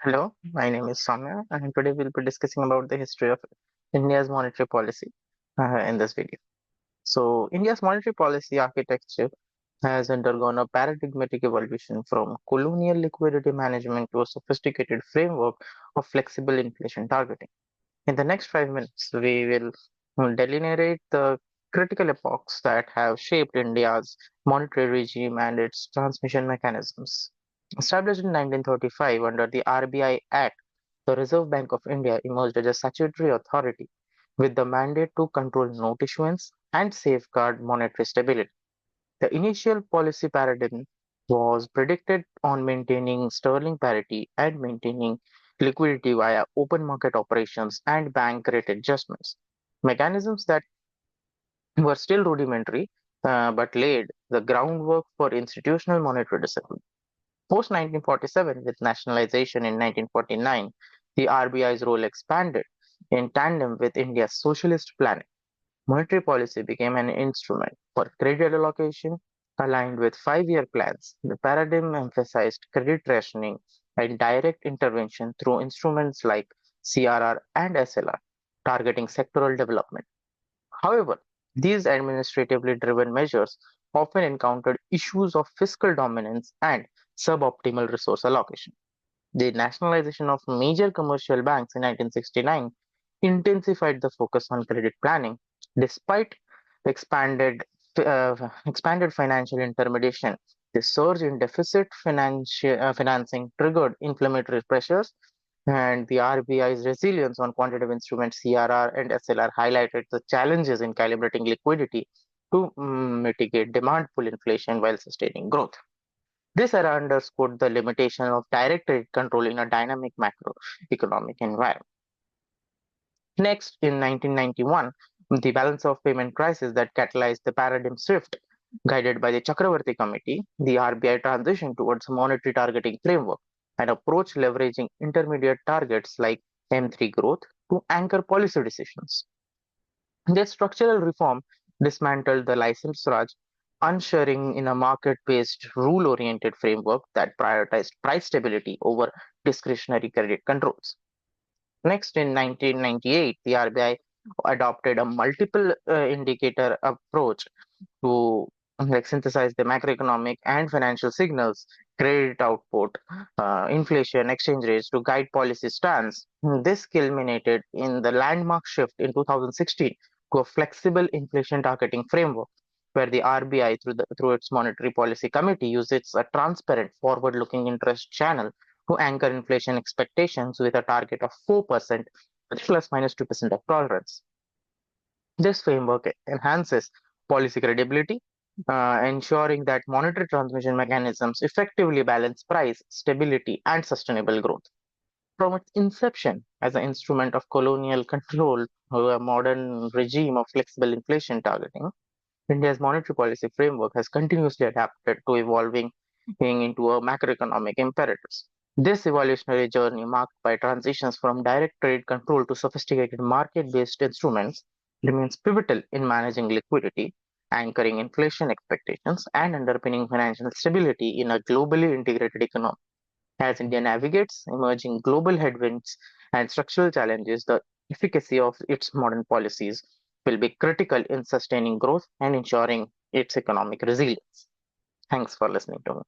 Hello, my name is Soumya, and today we'll be discussing about the history of India's monetary policy in this video. So, India's monetary policy architecture has undergone a paradigmatic evolution from colonial liquidity management to a sophisticated framework of flexible inflation targeting. In the next 5 minutes, we will delineate the critical epochs that have shaped India's monetary regime and its transmission mechanisms. Established in 1935 under the RBI Act, the Reserve Bank of India emerged as a statutory authority with the mandate to control note issuance and safeguard monetary stability. The initial policy paradigm was predicted on maintaining sterling parity and maintaining liquidity via open market operations and bank rate adjustments, mechanisms that were still rudimentary but laid the groundwork for institutional monetary discipline. Post 1947, with nationalization in 1949, the RBI's role expanded in tandem with India's socialist planning. Monetary policy became an instrument for credit allocation aligned with 5 year plans. The paradigm emphasized credit rationing and direct intervention through instruments like CRR and SLR, targeting sectoral development. However, these administratively driven measures often encountered issues of fiscal dominance and suboptimal resource allocation. The nationalization of major commercial banks in 1969 intensified the focus on credit planning, despite expanded expanded financial intermediation. The surge in deficit financing triggered inflammatory pressures, and the RBI's resilience on quantitative instruments CRR and SLR highlighted the challenges in calibrating liquidity to mitigate demand pull inflation while sustaining growth. This era underscored the limitation of direct rate control in a dynamic macroeconomic environment. Next, in 1991, the balance of payment crisis that catalyzed the paradigm shift, guided by the Chakravarti Committee, the RBI transitioned towards a monetary targeting framework, an approach leveraging intermediate targets like M3 growth to anchor policy decisions. This structural reform dismantled the license Raj, ushering in a market based, rule oriented framework that prioritized price stability over discretionary credit controls. Next, in 1998, the RBI adopted a multiple indicator approach to synthesize the macroeconomic and financial signals, credit output, inflation, exchange rates to guide policy stance. This culminated in the landmark shift in 2016 to a flexible inflation targeting framework, where the RBI, through its monetary policy committee, uses a transparent, forward-looking interest channel to anchor inflation expectations with a target of 4% plus minus 2% of tolerance. This framework enhances policy credibility, ensuring that monetary transmission mechanisms effectively balance price, stability, and sustainable growth. From its inception as an instrument of colonial control to a modern regime of flexible inflation targeting, India's monetary policy framework has continuously adapted to evolving into a macroeconomic imperatives. This evolutionary journey, marked by transitions from direct trade control to sophisticated market based instruments, remains pivotal in managing liquidity, anchoring inflation expectations, and underpinning financial stability in a globally integrated economy. As India navigates emerging global headwinds and structural challenges, the efficacy of its modern policies will be critical in sustaining growth and ensuring its economic resilience. Thanks for listening to me.